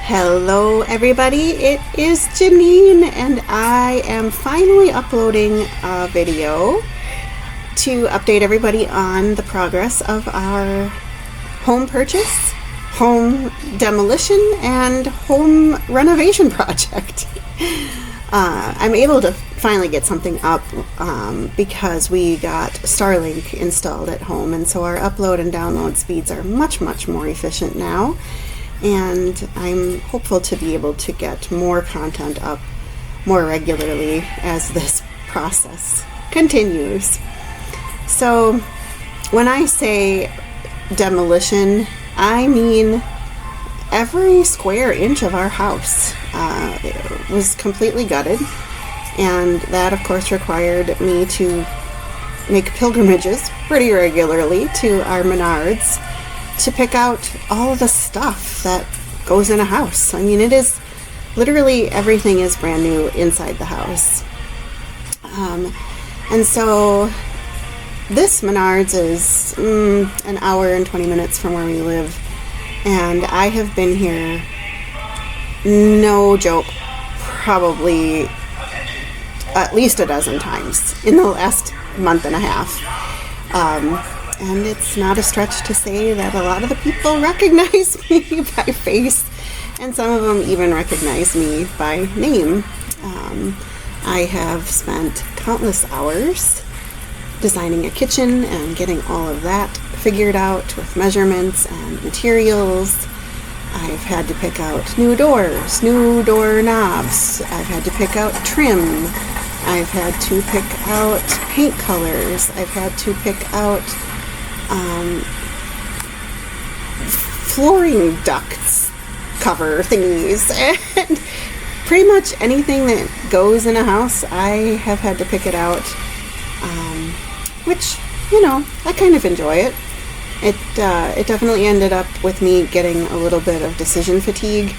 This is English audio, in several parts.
Hello everybody, it is Janine and I am finally uploading a video to update everybody on the progress of our home purchase, home demolition, and home renovation project. I'm able to finally get something up because we got Starlink installed at home, and so our upload and download speeds are much more efficient now. And I'm hopeful to be able to get more content up more regularly as this process continues. So when I say demolition, I mean every square inch of our house was completely gutted, and that of course required me to make pilgrimages pretty regularly to our Menards to pick out all of the stuff that goes in a house. I mean, it is literally everything is brand new inside the house. And so this Menards is an hour and 20 minutes from where we live, and I have been here, no joke, probably at least a dozen times in the last month and a half. And it's not a stretch to say that a lot of the people recognize me by face, and some of them even recognize me by name. I have spent countless hours designing a kitchen and getting all of that figured out with measurements and materials. I've had to pick out new doors, new door knobs. I've had to pick out trim. I've had to pick out paint colors. I've had to pick out flooring ducts cover thingies, and pretty much anything that goes in a house I have had to pick it out, which, you know, I kind of enjoy it. It definitely ended up with me getting a little bit of decision fatigue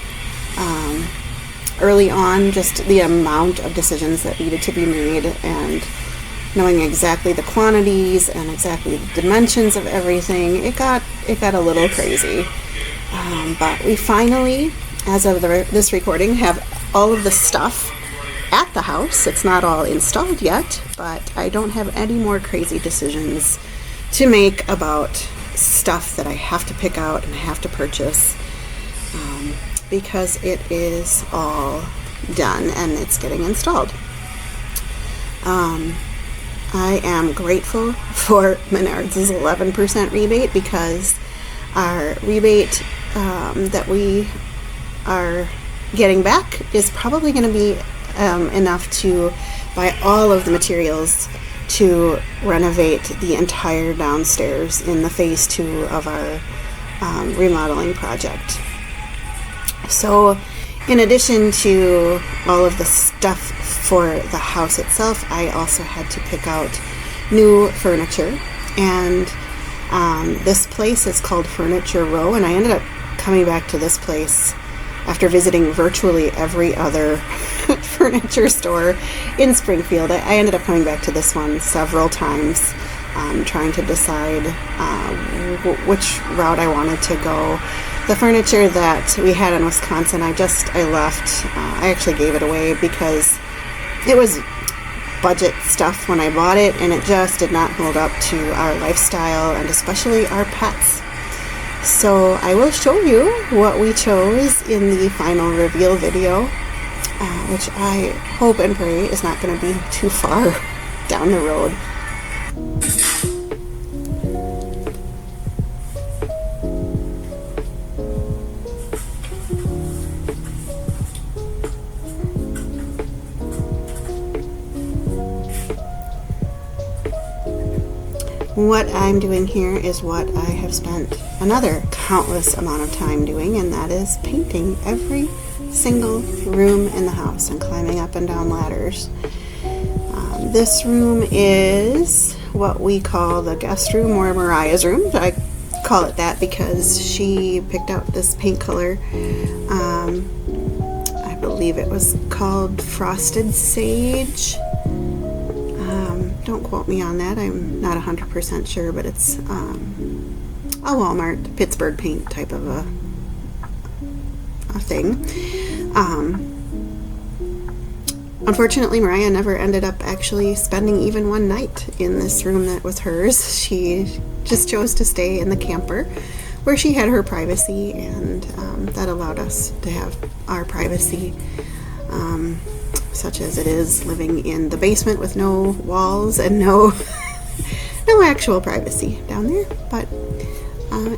early on, just the amount of decisions that needed to be made and knowing exactly the quantities and exactly the dimensions of everything. It got a little crazy. But we finally, as of this recording, have all of the stuff at the house. It's not all installed yet, but I don't have any more crazy decisions to make about stuff that I have to pick out and have to purchase, because it is all done and it's getting installed. I am grateful for Menards' 11% rebate, because our rebate that we are getting back is probably going to be enough to buy all of the materials to renovate the entire downstairs in the phase 2 of our remodeling project. So in addition to all of the stuff for the house itself, I also had to pick out new furniture, and this place is called Furniture Row, and I ended up coming back to this place after visiting virtually every other furniture store in Springfield. I ended up coming back to this one several times, trying to decide which route I wanted to go. The furniture that we had in Wisconsin, I left. I actually gave it away because it was budget stuff when I bought it, and it just did not hold up to our lifestyle and especially our pets. So I will show you what we chose in the final reveal video, which I hope and pray is not going to be too far down the road. What I'm doing here is what I have spent another countless amount of time doing, and that is painting every single room in the house and climbing up and down ladders. This room is what we call the guest room, or Mariah's room. I call it that because she picked out this paint color. I believe it was called Frosted Sage. Don't quote me on that. I'm not 100% sure, but it's a Walmart Pittsburgh paint type of a a thing. Unfortunately, Mariah never ended up actually spending even one night in this room that was hers. She just chose to stay in the camper where she had her privacy, and that allowed us to have our privacy, such as it is living in the basement with no walls and no actual privacy down there, but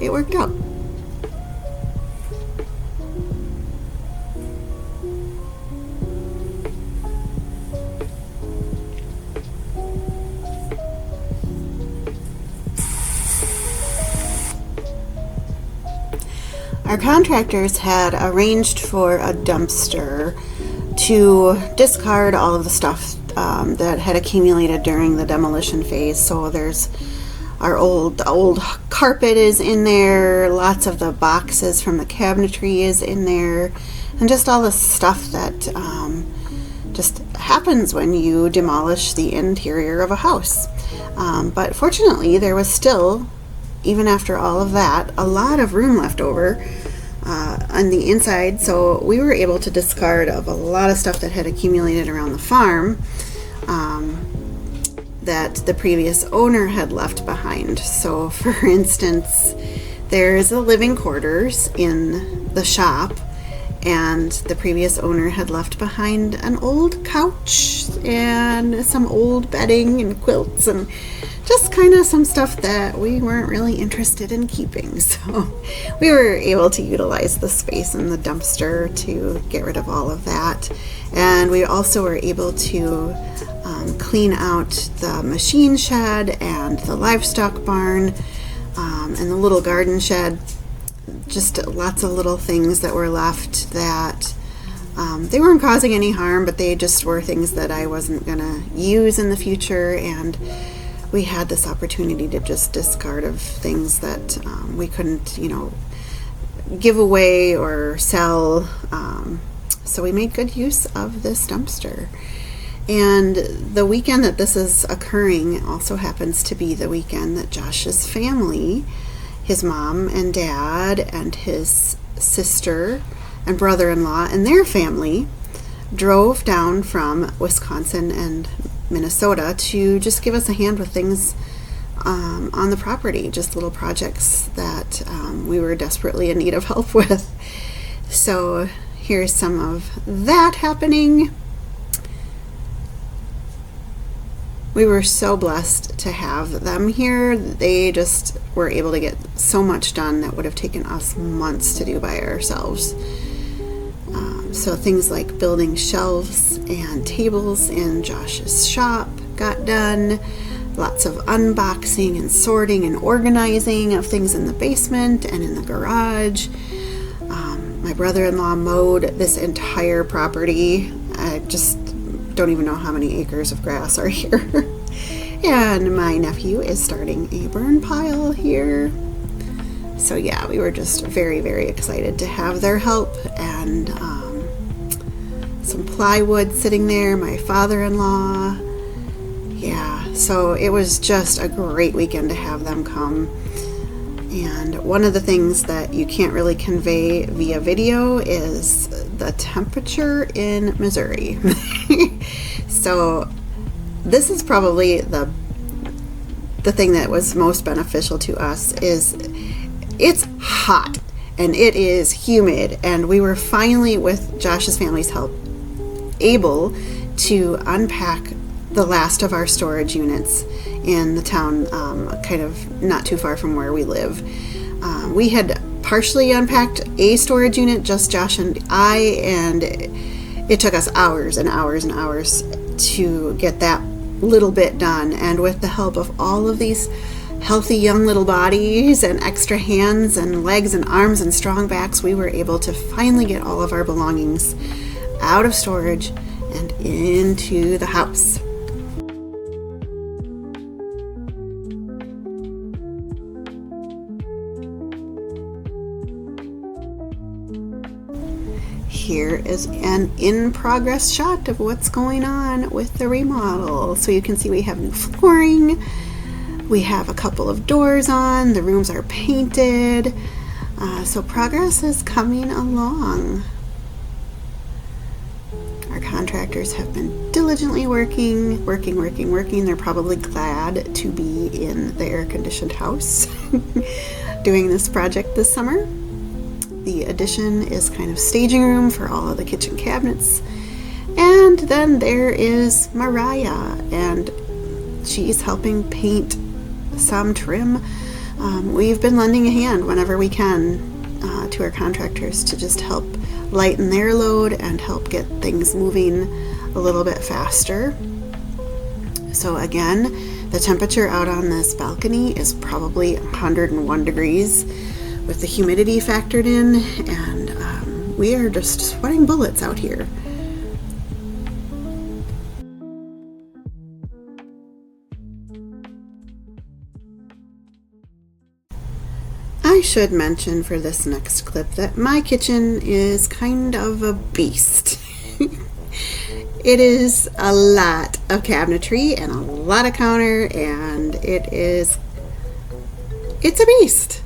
it worked out. Our contractors had arranged for a dumpster to discard all of the stuff that had accumulated during the demolition phase. So there's our old carpet is in there, lots of the boxes from the cabinetry is in there, and just all the stuff that just happens when you demolish the interior of a house. But fortunately, there was still, even after all of that, a lot of room left over on the inside, so we were able to discard of a lot of stuff that had accumulated around the farm that the previous owner had left behind. So for instance, there's the living quarters in the shop, and the previous owner had left behind an old couch and some old bedding and quilts and just kind of some stuff that we weren't really interested in keeping. So we were able to utilize the space in the dumpster to get rid of all of that. And we also were able to clean out the machine shed and the livestock barn and the little garden shed. Just lots of little things that were left that they weren't causing any harm, but they just were things that I wasn't going to use in the future. And we had this opportunity to just discard of things that we couldn't, give away or sell. So we made good use of this dumpster. And the weekend that this is occurring also happens to be the weekend that Josh's family, his mom and dad and his sister and brother-in-law and their family, drove down from Wisconsin and Minnesota to just give us a hand with things on the property, just little projects that we were desperately in need of help with. So here's some of that happening. We were so blessed to have them here. They just were able to get so much done that would have taken us months to do by ourselves. So things like building shelves and tables in Josh's shop got done. Lots of unboxing and sorting and organizing of things in the basement and in the garage. My brother-in-law mowed this entire property. I just don't even know how many acres of grass are here. And my nephew is starting a burn pile here. So yeah, we were just very, very excited to have their help, and some plywood sitting there, my father-in-law. Yeah, so it was just a great weekend to have them come. And one of the things that you can't really convey via video is the temperature in Missouri. So this is probably the thing that was most beneficial to us is it's hot and it is humid, and we were finally, with Josh's family's help, able to unpack the last of our storage units in the town, kind of not too far from where we live. We had partially unpacked a storage unit, just Josh and I, and it took us hours and hours and hours to get that little bit done. And with the help of all of these healthy young little bodies and extra hands and legs and arms and strong backs, we were able to finally get all of our belongings out of storage and into the house. Here is an in-progress shot of what's going on with the remodel. So you can see we have new flooring, we have a couple of doors on, the rooms are painted, So progress is coming along. Our contractors have been diligently working. They're probably glad to be in the air-conditioned house doing this project this summer. The addition is kind of staging room for all of the kitchen cabinets. And then there is Mariah, and she's helping paint some trim. We've been lending a hand whenever we can to our contractors to just help lighten their load and help get things moving a little bit faster. So again, the temperature out on this balcony is probably 101 degrees with the humidity factored in, and we are just sweating bullets out here. I should mention for this next clip that my kitchen is kind of a beast. It is a lot of cabinetry and a lot of counter, and it's a beast.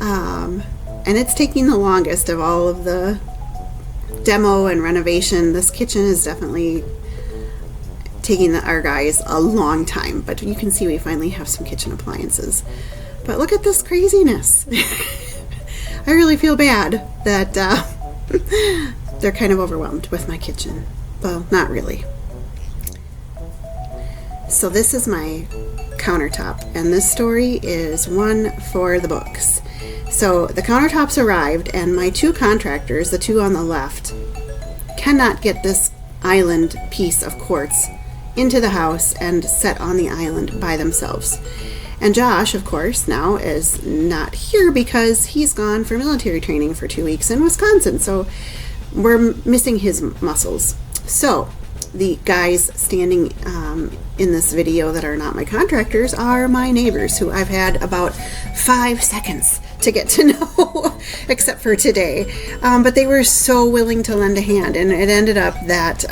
And it's taking the longest of all of the demo and renovation. This kitchen is definitely taking our guys a long time, but you can see we finally have some kitchen appliances. But look at this craziness. I really feel bad that they're kind of overwhelmed with my kitchen. Well, not really. So this is my countertop, and this story is one for the books. So the countertops arrived, and my two contractors, the two on the left, cannot get this island piece of quartz into the house and set on the island by themselves. And Josh, of course, now is not here because he's gone for military training for 2 weeks in Wisconsin. So we're missing his muscles. So the guys standing in this video that are not my contractors are my neighbors, who I've had about 5 seconds to get to know, except for today. But they were so willing to lend a hand, and it ended up that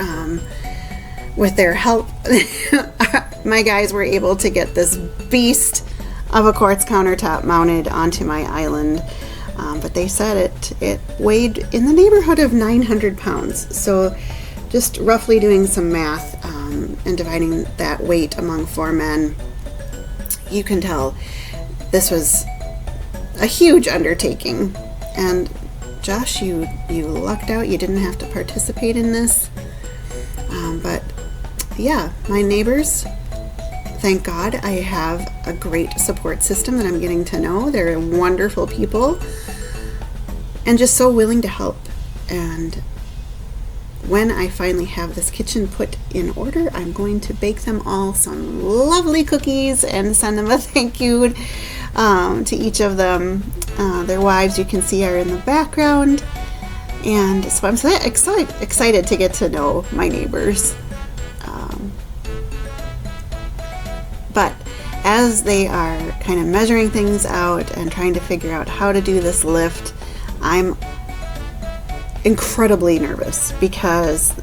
with their help, my guys were able to get this beast of a quartz countertop mounted onto my island. But they said it weighed in the neighborhood of 900 pounds. So just roughly doing some math and dividing that weight among 4 men, you can tell this was a huge undertaking. And Josh, you lucked out. You didn't have to participate in this. But yeah, my neighbors, thank God I have a great support system that I'm getting to know. They're wonderful people and just so willing to help. And when I finally have this kitchen put in order, I'm going to bake them all some lovely cookies and send them a thank you to each of them. Their wives, you can see, are in the background. And so I'm so excited to get to know my neighbors. But as they are kind of measuring things out and trying to figure out how to do this lift, I'm incredibly nervous because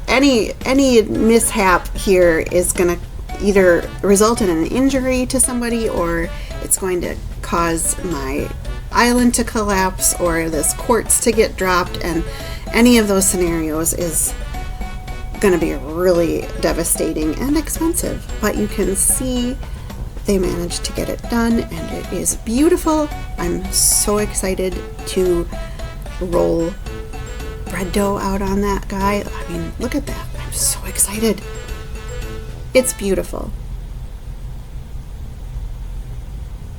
any mishap here is going to either result in an injury to somebody, or it's going to cause my island to collapse or this quartz to get dropped, and any of those scenarios is going to be really devastating and expensive. But you can see they managed to get it done, and it is beautiful. I'm so excited to roll bread dough out on that guy. I mean, look at that. I'm so excited. It's beautiful.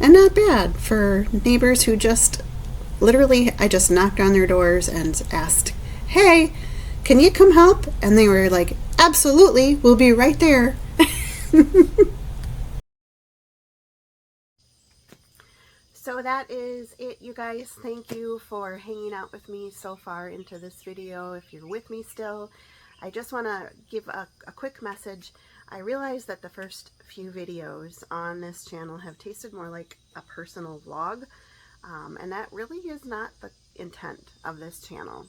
And not bad for neighbors who just literally, I just knocked on their doors and asked, hey, can you come help? And they were like, absolutely, we'll be right there. So that is it, you guys. Thank you for hanging out with me so far into this video. If you're with me still, I just want to give a quick message. I realize that the first few videos on this channel have tasted more like a personal vlog, and that really is not the intent of this channel.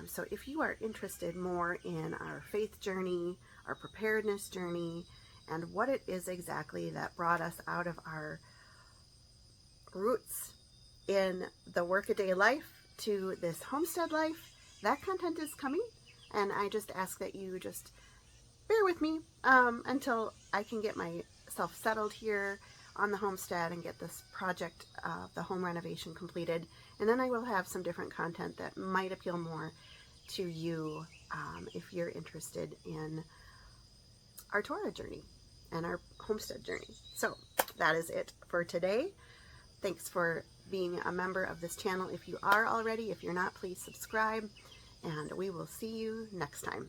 So if you are interested more in our faith journey, our preparedness journey, and what it is exactly that brought us out of our roots in the workaday life to this homestead life, that content is coming. And I just ask that you just bear with me until I can get myself settled here on the homestead and get this project, the home renovation, completed. And then I will have some different content that might appeal more to you if you're interested in our Torah journey and our homestead journey. So that is it for today. Thanks for being a member of this channel if you are already. If you're not, please subscribe, and we will see you next time.